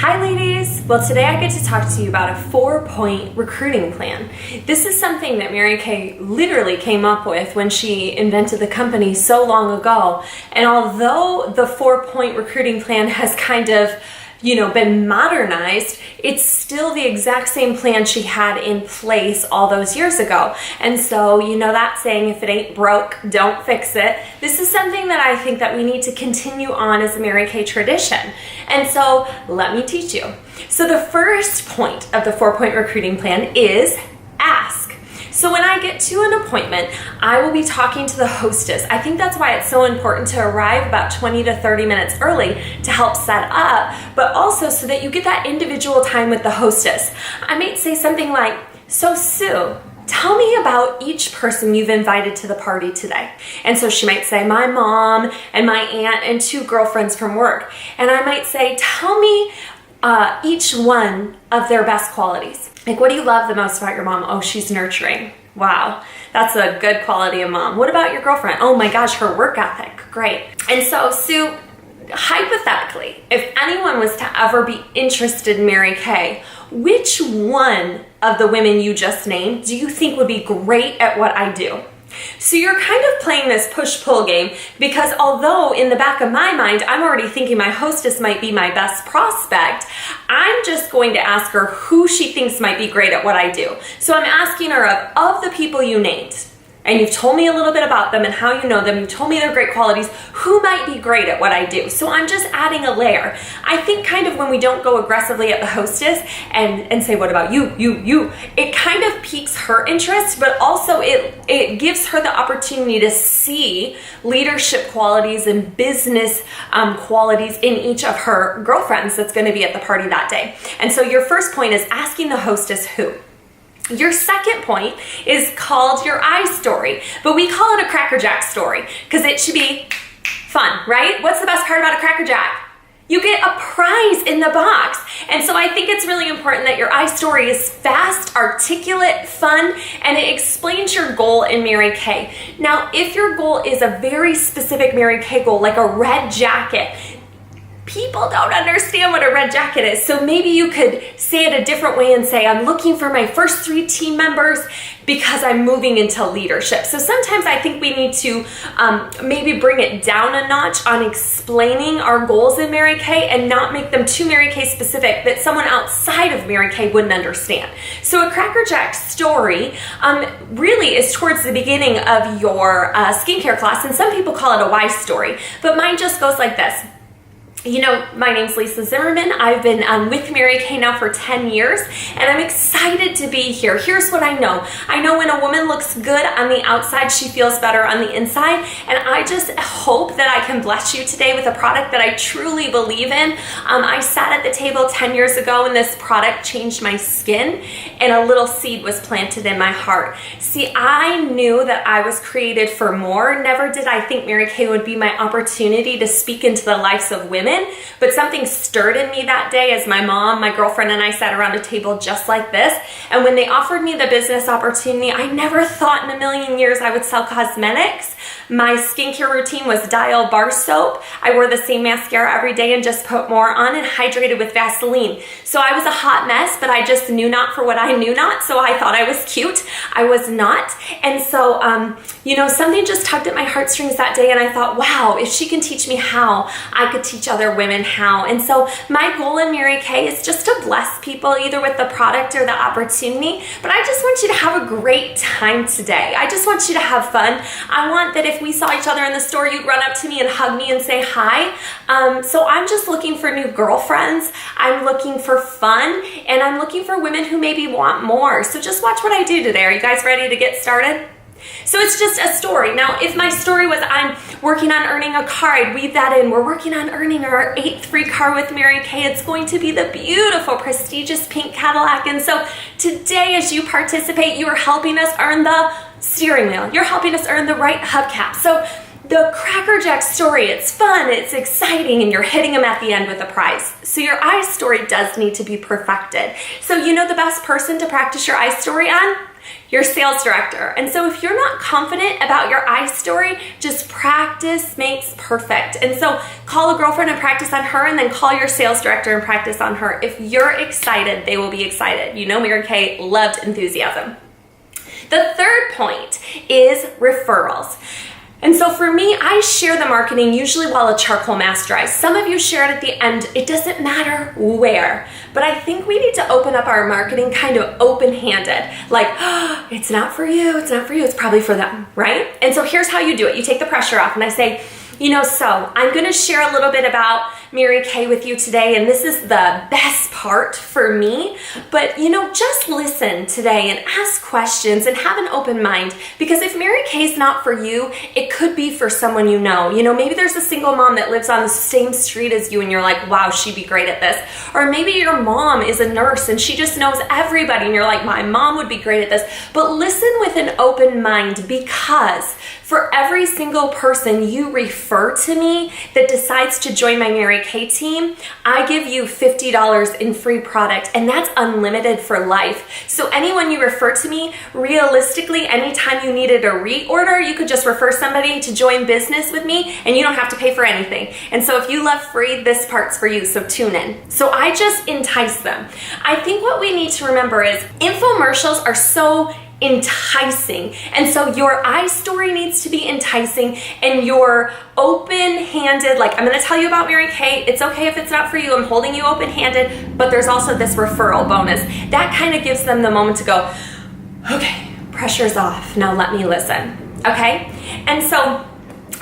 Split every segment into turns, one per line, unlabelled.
Hi ladies! Well, today I get to talk to you about a 4-point recruiting plan. This is something that Mary Kay literally came up with when she invented the company so long ago. And although the 4-point recruiting plan has kind of been modernized, it's still the exact same plan she had in place all those years ago. And so, that saying, if it ain't broke, don't fix it. This is something that I think that we need to continue on as a Mary Kay tradition. And so, let me teach you. So the first point of the 4-point recruiting plan is ask. So when I get to an appointment, I will be talking to the hostess. I think that's why it's so important to arrive about 20 to 30 minutes early to help set up, but also so that you get that individual time with the hostess. I might say something like, "So Sue, tell me about each person you've invited to the party today." And so she might say, "My mom and my aunt and 2 girlfriends from work." And I might say, "Tell me each one of their best qualities. Like, what do you love the most about your mom?" "Oh, she's nurturing." "Wow, that's a good quality of mom." "What about your girlfriend?" "Oh my gosh, her work ethic." "Great." And so, Sue, hypothetically, if anyone was to ever be interested in Mary Kay, which one of the women you just named do you think would be great at what I do? So you're kind of playing this push-pull game, because although in the back of my mind, I'm already thinking my hostess might be my best prospect, I'm just going to ask her who she thinks might be great at what I do. So I'm asking her of the people you named, and you've told me a little bit about them and how you know them, you told me their great qualities, who might be great at what I do? So I'm just adding a layer. I think kind of when we don't go aggressively at the hostess and say, "What about you, it kind of piques her interest, but also it gives her the opportunity to see leadership qualities and business qualities in each of her girlfriends that's going to be at the party that day. And so your first point is asking the hostess who. Your second point is called your I story, but we call it a Cracker Jack story because it should be fun, right? What's the best part about a Cracker Jack? You get a prize in the box. And so I think it's really important that your I story is fast, articulate, fun, and it explains your goal in Mary Kay. Now, if your goal is a very specific Mary Kay goal, like a red jacket, people don't understand what a red jacket is. So maybe you could say it a different way and say, "I'm looking for my first 3 team members because I'm moving into leadership." So sometimes I think we need to maybe bring it down a notch on explaining our goals in Mary Kay and not make them too Mary Kay specific that someone outside of Mary Kay wouldn't understand. So a Cracker Jack story really is towards the beginning of your skincare class, and some people call it a why story, but mine just goes like this. My name's Lisa Zimmerman. I've been with Mary Kay now for 10 years, and I'm excited to be here. Here's what I know. I know when a woman looks good on the outside, she feels better on the inside, and I just hope that I can bless you today with a product that I truly believe in. I sat at the table 10 years ago, and this product changed my skin, and a little seed was planted in my heart. See, I knew that I was created for more. Never did I think Mary Kay would be my opportunity to speak into the lives of women. But something stirred in me that day as my mom, my girlfriend, and I sat around a table just like this. And when they offered me the business opportunity, I never thought in a million years I would sell cosmetics. My skincare routine was Dial bar soap. I wore the same mascara every day and just put more on and hydrated with Vaseline. So I was a hot mess, but I just knew not for what I knew not. So I thought I was cute. I was not. And so, something just tugged at my heartstrings that day. And I thought, wow, if she can teach me how, I could teach other women how. And so my goal in Mary Kay is just to bless people either with the product or the opportunity. But I just want you to have a great time today. I just want you to have fun. I want that if we saw each other in the store, you'd run up to me and hug me and say hi. So I'm just looking for new girlfriends. I'm looking for fun, and I'm looking for women who maybe want more. So just watch what I do today. Are you guys ready to get started? So it's just a story. Now, if my story was I'm working on earning a car, I'd weave that in. We're working on earning our 8th free car with Mary Kay. It's going to be the beautiful, prestigious pink Cadillac. And so today, as you participate, you are helping us earn the steering wheel. You're helping us earn the right hubcap. So the Cracker Jack story, it's fun, it's exciting, and you're hitting them at the end with a prize. So your I story does need to be perfected. So you know the best person to practice your I story on? Your sales director. And so if you're not confident about your I story, just practice makes perfect. And so call a girlfriend and practice on her, and then call your sales director and practice on her. If you're excited, they will be excited. You know Mary Kay loved enthusiasm. The third point is referrals. And so for me, I share the marketing usually while a charcoal mask dries. Some of you share it at the end. It doesn't matter where. But I think we need to open up our marketing kind of open-handed. Like, oh, it's not for you, it's not for you, it's probably for them, right? And so here's how you do it. You take the pressure off, and I say, so I'm gonna share a little bit about Mary Kay with you today, and this is the best part for me, but just listen today and ask questions and have an open mind, because if Mary Kay's not for you, it could be for someone you know. Maybe there's a single mom that lives on the same street as you and you're like, wow, she'd be great at this. Or maybe your mom is a nurse and she just knows everybody and you're like, my mom would be great at this. But listen with an open mind, because for every single person you refer to me that decides to join my Mary Kay team, I give you $50 in free product, and that's unlimited for life. So anyone you refer to me, realistically, anytime you needed a reorder, you could just refer somebody to join business with me and you don't have to pay for anything. And so if you love free, this part's for you, so tune in. So I just entice them. I think what we need to remember is infomercials are so enticing. And so your I story needs to be enticing, and your open-handed, like, I'm going to tell you about Mary Kay. It's okay if it's not for you. I'm holding you open-handed, but there's also this referral bonus. That kind of gives them the moment to go, okay, pressure's off. Now let me listen. Okay? And so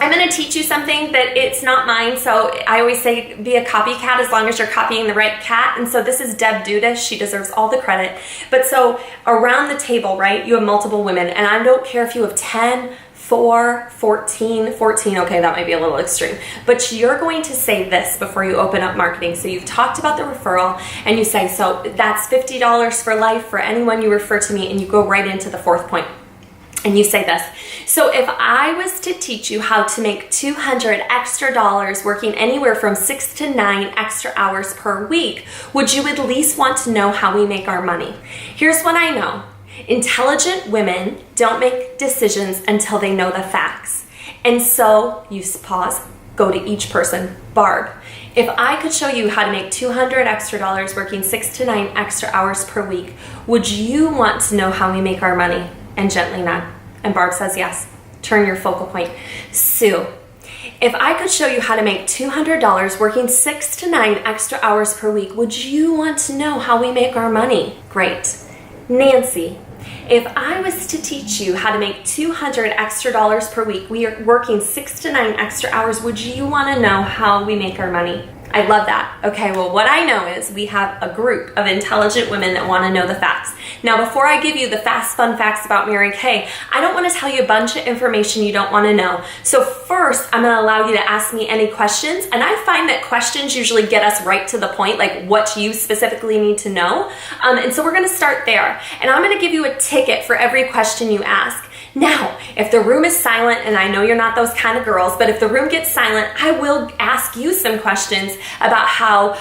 I'm going to teach you something that it's not mine. So I always say be a copycat as long as you're copying the right cat. And so this is Deb Dudas. She deserves all the credit. But so around the table, right, you have multiple women. And I don't care if you have 10, 4, 14, okay, that might be a little extreme. But you're going to say this before you open up marketing. So you've talked about the referral and you say, so that's $50 for life for anyone you refer to me, and you go right into the fourth point. And you say this, so if I was to teach you how to make $200 extra working anywhere from 6 to 9 extra hours per week, would you at least want to know how we make our money? Here's what I know. Intelligent women don't make decisions until they know the facts. And so you pause, go to each person. Barb, if I could show you how to make $200 extra working 6 to 9 extra hours per week, would you want to know how we make our money? And gently nod. And Barb says yes. Turn your focal point. Sue, if I could show you how to make $200 working 6 to 9 extra hours per week, would you want to know how we make our money? Great. Nancy, if I was to teach you how to make $200 extra per week, we are working 6 to 9 extra hours, would you want to know how we make our money? I love that. Okay, well, what I know is we have a group of intelligent women that want to know the facts. Now, before I give you the fast, fun facts about Mary Kay, I don't want to tell you a bunch of information you don't want to know. So first, I'm going to allow you to ask me any questions, and I find that questions usually get us right to the point, like what you specifically need to know. And so we're going to start there, and I'm going to give you a ticket for every question you ask. Now, if the room is silent, and I know you're not those kind of girls, but if the room gets silent, I will ask you some questions about how,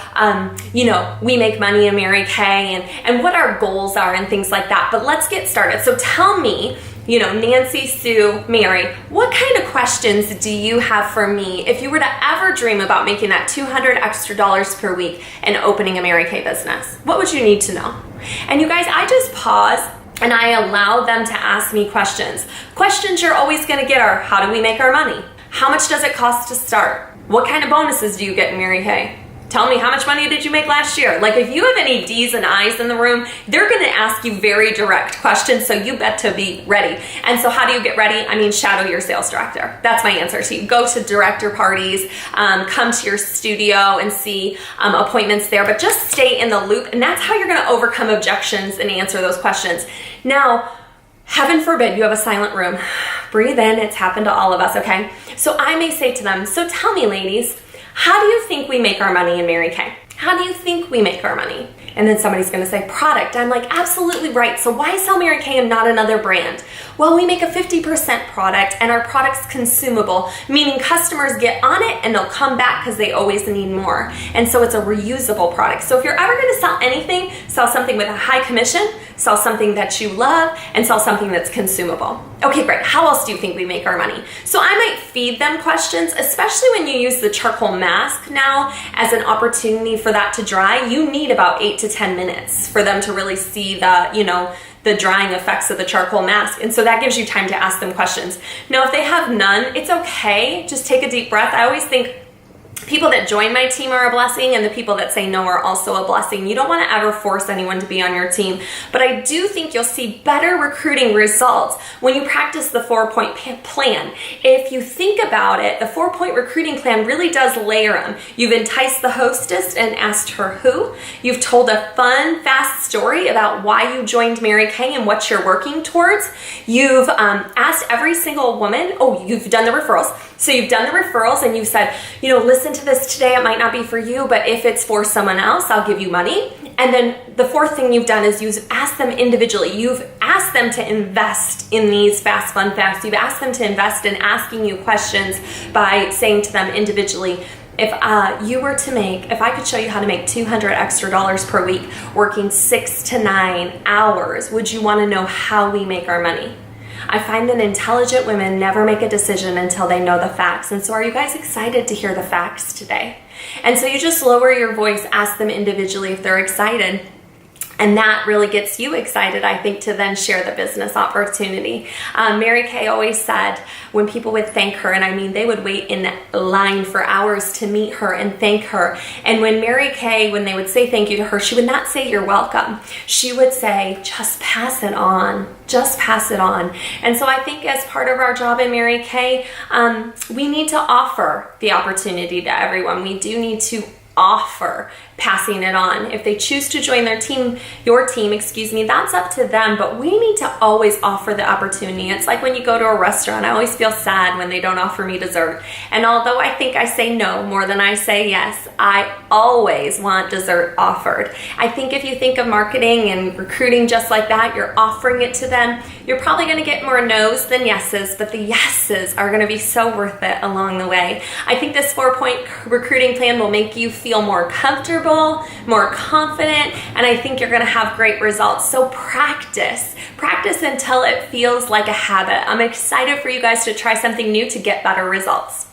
we make money in Mary Kay and what our goals are and things like that. But let's get started. So tell me, Nancy, Sue, Mary, what kind of questions do you have for me if you were to ever dream about making that $200 extra per week and opening a Mary Kay business? What would you need to know? And you guys, I just pause and I allow them to ask me questions. Questions you're always going to get are, how do we make our money? How much does it cost to start? What kind of bonuses do you get in Mary Kay? Tell me, how much money did you make last year? Like, if you have any D's and I's in the room, they're going to ask you very direct questions, so you bet to be ready. And so how do you get ready? Shadow your sales director. That's my answer to you. Go to director parties, come to your studio and see appointments there, but just stay in the loop, and that's how you're going to overcome objections and answer those questions. Now, heaven forbid you have a silent room. Breathe in. It's happened to all of us, okay? So I may say to them, so tell me, ladies, how do you think we make our money in Mary Kay? How do you think we make our money? And then somebody's gonna say product. I'm like, absolutely right. So why sell Mary Kay and not another brand? Well, we make a 50% product and our product's consumable, meaning customers get on it and they'll come back because they always need more. And so it's a reusable product. So if you're ever gonna sell anything, sell something with a high commission, sell something that you love, and sell something that's consumable. Okay, great. How else do you think we make our money? So I might feed them questions, especially when you use the charcoal mask now as an opportunity for that to dry. You need about 8 to 10 minutes for them to really see the drying effects of the charcoal mask. And so that gives you time to ask them questions. Now, if they have none, it's okay. Just take a deep breath. I always think people that join my team are a blessing, and the people that say no are also a blessing. You don't want to ever force anyone to be on your team, but I do think you'll see better recruiting results when you practice the 4-point plan. If you think about it, the 4-point recruiting plan really does layer them. You've enticed the hostess and asked her who. You've told a fun, fast story about why you joined Mary Kay and what you're working towards. You've asked every single woman, you've done the referrals. So you've done the referrals and you've said, listen to this today. It might not be for you, but if it's for someone else, I'll give you money. And then the fourth thing you've done is you've asked them individually. You've asked them to invest in these fast, fun facts. You've asked them to invest in asking you questions by saying to them individually, if I could show you how to make $200 extra per week, working 6 to 9 hours, would you want to know how we make our money? I find that intelligent women never make a decision until they know the facts. And so are you guys excited to hear the facts today? And so you just lower your voice, ask them individually if they're excited. And that really gets you excited, I think, to then share the business opportunity. Mary Kay always said when people would thank her, and I mean they would wait in line for hours to meet her and thank her. And when Mary Kay, when they would say thank you to her, she would not say you're welcome. She would say, just pass it on. Just pass it on. And so I think as part of our job in Mary Kay, we need to offer the opportunity to everyone. We do need to offer passing it on. If they choose to join your team, that's up to them, but we need to always offer the opportunity. It's like when you go to a restaurant, I always feel sad when they don't offer me dessert. And although I think I say no more than I say yes, I always want dessert offered. I think if you think of marketing and recruiting just like that, you're offering it to them, you're probably going to get more no's than yeses, but the yeses are going to be so worth it along the way. I think this 4-point recruiting plan will make you feel more comfortable, more confident, and I think you're going to have great results. So practice until it feels like a habit. I'm excited for you guys to try something new to get better results.